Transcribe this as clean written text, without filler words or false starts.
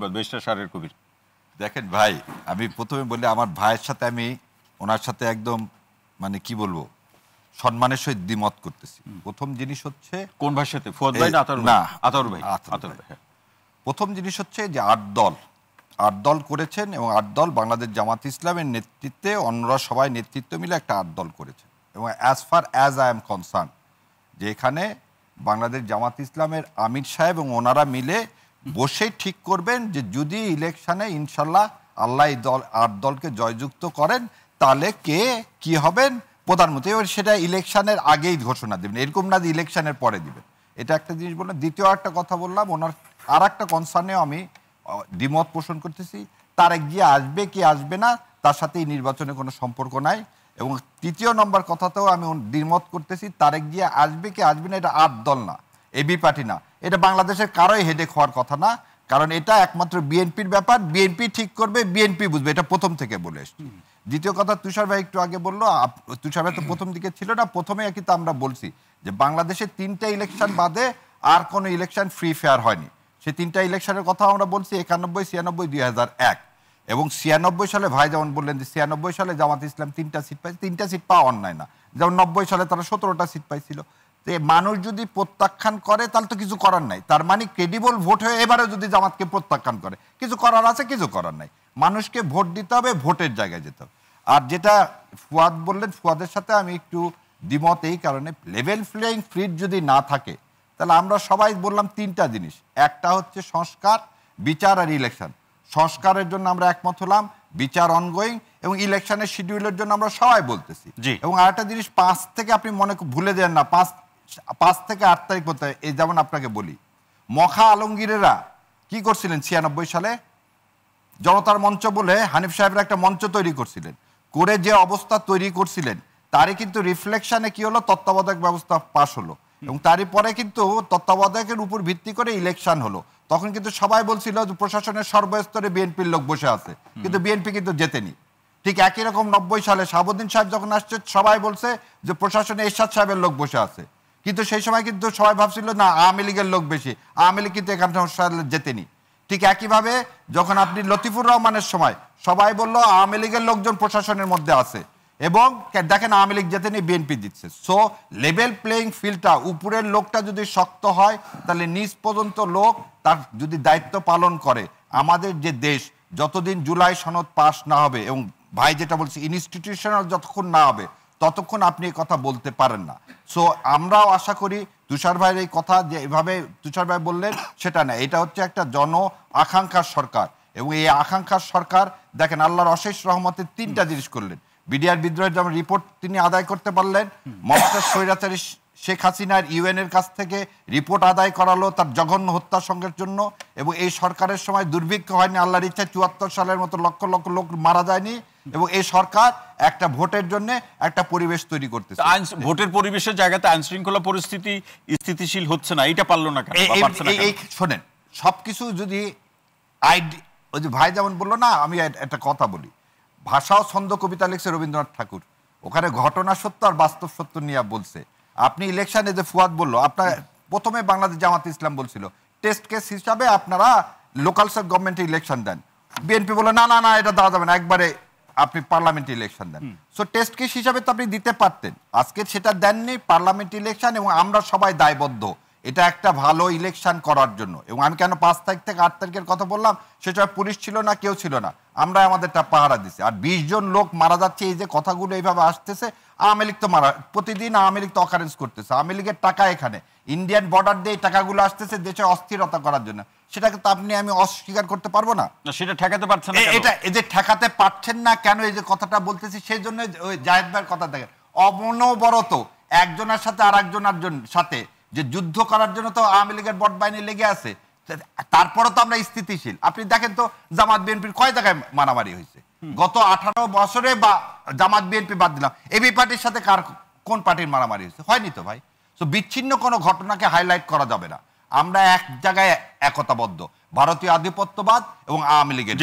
Barrister Shahriar Kabir. দেখেন ভাই, আমি প্রথমে বলি আমার ভাইয়ের সাথে আমি ওনার সাথে একদম মানে কি বলবো সম্মানের সহিত দ্বিমত করতেছি। প্রথম জিনিস হচ্ছে কোন ভাইয়ের সাথে? ফুয়াদ ভাই না আতাউর ভাই? না, আতাউর ভাই। আতাউর ভাই। প্রথম জিনিস হচ্ছে যে আট দল করেছেন এবং 8 দল বাংলাদেশ জামাত ইসলামের নেতৃত্বে অন্যরা সবাই নেতৃত্ব মিলে একটা 8 দল করেছে। এবং as far as I am concern যে এখানে বাংলাদেশ জামাত ইসলামের আমির সাহেব এবং ওনারা মিলে বসে ঠিক করবেন যে যদি ইলেকশনে ইনশাল্লাহ আল্লাহ এই 8 দলকে জয়যুক্ত করেন তাহলে কে কি হবেন প্রধানমন্ত্রী, এবার সেটা ইলেকশনের আগেই ঘোষণা দেবেন, এরকম না যে ইলেকশনের পরে দিবেন। এটা একটা জিনিস বললাম। দ্বিতীয় একটা কথা বললাম, ওনার আর একটা কনসার্নেও আমি দ্বিমত পোষণ করতেছি, তারেক জিয়া আসবে কি আসবে না তার সাথে এই নির্বাচনে কোনো সম্পর্ক নাই। এবং তৃতীয় নম্বর কথাতেও আমি দ্বিমত করতেছি, তারেক জিয়া আসবে কি আসবে না এটা 8 দল না, এবি পার্টি না, এটা বাংলাদেশের কারোই হেডেক হওয়ার কথা না, কারণ এটা একমাত্র বিএনপির ব্যাপার, বিএনপি ঠিক করবে, বিএনপি বুঝবে, এটা প্রথম থেকে বলে এসছি। দ্বিতীয় কথা তুষার ভাই একটু আগে বললো, তুষার ভাই তো প্রথম দিকে ছিল না, প্রথমে কিন্তু আমরা বলছি যে বাংলাদেশে 3টা ইলেকশন বাদে আর কোনো ইলেকশন ফ্রি ফেয়ার হয়নি। সেই 3টা ইলেকশনের কথা আমরা বলছি 91, 96, 2001। এবং 96 সালে ভাই যেমন বললেন যে 96 সালে জামাত ইসলাম 3টা সিট পাইছে, 3টা সিট পাওয়া অন্যায় না, যেমন 90 সালে তারা 17টা সিট পাইছিল। তো মানুষ যদি প্রত্যাখ্যান করে তাহলে তো কিছু করার নাই, তার মানে ক্রেডিবল ভোট হয়ে এবারে যদি জামাতকে প্রত্যাখ্যান করে কিছু করার আছে, কিছু করার নাই। মানুষকে ভোট দিতে হবে, ভোটের জায়গায় যেতে হবে। আর যেটা ফুয়াদ বললেন, ফুয়াদের সাথে আমি একটু দ্বিমত এই কারণে, লেভেল প্লেইং ফিল্ড যদি না থাকে তাহলে আমরা সবাই বললাম 3টা জিনিস, একটা হচ্ছে সংস্কার, বিচার আর ইলেকশন। সংস্কারের জন্য আমরা একমত হলাম, বিচার অনগোয়িং, এবং ইলেকশনের শিডিউলের জন্য আমরা সবাই বলতেছি। এবং আরেকটা জিনিস 5 থেকে আপনি ভুলে দেন না, 5 থেকে 8 তারিখ পর্যন্ত, এই যেমন আপনাকে বলি মখা আলমগীরেরা কি করছিলেন 96 সালে, জনতার মঞ্চ বলে হানিফ সাহেবের একটা মঞ্চ তৈরি করছিলেন, করে যে অবস্থা তৈরি করছিলেন তারই কিন্তু রিফ্লেকশনে কি হলো, তত্ত্বাবধায়ক ব্যবস্থা পাশ হলো, এবং তারই পরে কিন্তু তত্ত্বাবধায়কের উপর ভিত্তি করে ইলেকশন হলো। তখন কিন্তু সবাই বলছিল যে প্রশাসনের সর্বস্তরে বিএনপির লোক বসে আছে, কিন্তু বিএনপি কিন্তু জেতেনি। ঠিক একই রকম 90 সালে শাহাবুদ্দিন সাহেব যখন আসছে সবাই বলছে যে প্রশাসনে এরশাদ সাহেবের লোক বসে আছে, কিন্তু সেই সময় কিন্তু সবাই ভাবছিল না আওয়ামী লীগের লোক বেশি, আওয়ামী লীগ কিন্তু এখান থেকে জেতেনি। ঠিক একইভাবে যখন আপনি লতিফুর রহমানের সময় সবাই বলল আওয়ামী লীগের লোকজন প্রশাসনের মধ্যে আছে, এবং দেখেন আওয়ামী লীগ জেতেনি, বিএনপি দিচ্ছে। সো লেভেল প্লেইং ফিল্ডটা, উপরের লোকটা যদি শক্ত হয় তাহলে নিচ পর্যন্ত লোক তার যদি দায়িত্ব পালন করে, আমাদের যে দেশ যতদিন জুলাই সনদ পাস না হবে, এবং ভাই যেটা বলছি ইনস্টিটিউশনাল যতক্ষণ না হবে ততক্ষণ আপনি এই কথা বলতে পারেন না। সো আমরাও আশা করি তুষার ভাইয়ের এই কথা যে এভাবে তুষার ভাই বললেন সেটা না, এটা হচ্ছে একটা জন আকাঙ্ক্ষার সরকার, এবং এই আকাঙ্ক্ষার সরকার দেখেন আল্লাহর অশেষ রহমতে 3টা জিনিস করলেন। বিডিআর বিদ্রোহের যেমন রিপোর্ট তিনি আদায় করতে পারলেন, মমতা স্বৈরাচারী শেখ হাসিনার ইউএনের কাছ থেকে রিপোর্ট আদায় করালো তার জঘন্য হত্যাসঙ্গের জন্য, এবং এই সরকারের সময় দুর্ভিক্ষ হয়নি, আল্লাহর ইচ্ছা 74 সালের মতো লক্ষ লক্ষ লোক মারা যায়নি, এবং এই সরকার একটা ভোটের জন্য একটা পরিবেশ তৈরি করতেছে। ভোটের পরিবেশের জায়গাতে আইন শৃঙ্খলা পরিস্থিতি স্থিতিশীল হচ্ছে না, এটা পারলো না কেন? এই শোনেন, সবকিছু যদি ওই যে ভাই যেমন বললো না, আমি একটা কথা বলি, ভাষা ও ছন্দ কবিতা লিখছে রবীন্দ্রনাথ ঠাকুর, ওখানে ঘটনা সত্য আর বাস্তব সত্য নিয়ে বলছে। আপনি ইলেকশনে যে ফুয়াদ বললো, আপনার প্রথমে বাংলাদেশ জামাত ইসলাম বলছিল টেস্ট কেস হিসাবে আপনারা লোকাল গভর্নমেন্টে ইলেকশন দেন, বিএনপি বলে না না না এটা দেওয়া যাবে না, একবারে আপনি পার্লামেন্ট ইলেকশন দেন। সো টেস্ট কেস হিসাবে তো আপনি দিতে পারতেন, আজকে সেটা দেননি, পার্লামেন্ট ইলেকশন, এবং আমরা সবাই দায়বদ্ধ এটা একটা ভালো ইলেকশন করার জন্য। এবং আমি কেন 5 তারিখ থেকে 8 তারিখের কথা বললাম, সেটা পুলিশ ছিল না, কেউ ছিল না, আমরা আমাদেরটা পাহারা দিছি। আর 20 জন লোক মারা যাচ্ছে, এই যে কথাগুলো এইভাবে আসতেছে, আওয়ামী লীগ তো প্রতিদিন আওয়ামী লীগ তো অকারেন্স করতেছে, আওয়ামী লীগের টাকা এখানে ইন্ডিয়ান বর্ডার দিয়ে টাকাগুলো আসতেছে দেশে অস্থিরতা করার জন্য, সেটাকে তো আপনি আমি অস্বীকার করতে পারবো না। সেটা ঠেকাতে পারছেন না, এটা এই যে ঠেকাতে পারছেন না কেন, এই যে কথাটা বলতেছি সেই জন্য ওই জায়েদ ভাইয়ের কথা দেখেন, অনবরত একজনের সাথে আর একজনের সাথে যে যুদ্ধ করার জন্য তো আওয়ামী লীগের বট বাহিনী লেগে আছে, তারপরে তো আমরা স্থিতিশীল। আপনি দেখেন তো জামাত বিএনপির কয় জায়গায় মারামারি হয়েছে গত 18 বছরে, বা জামাত বিএনপি বাদ দিলাম, এবি পার্টির সাথে কোন পার্টির মারামারি হয়েছে? হয়নি তো ভাই। তো বিচ্ছিন্ন কোনো ঘটনাকে হাইলাইট করা যাবে না, আমরা এক জায়গায় একতাবদ্ধ, ভারতীয় আধিপত্যবাদ এবং আওয়ামী লীগের।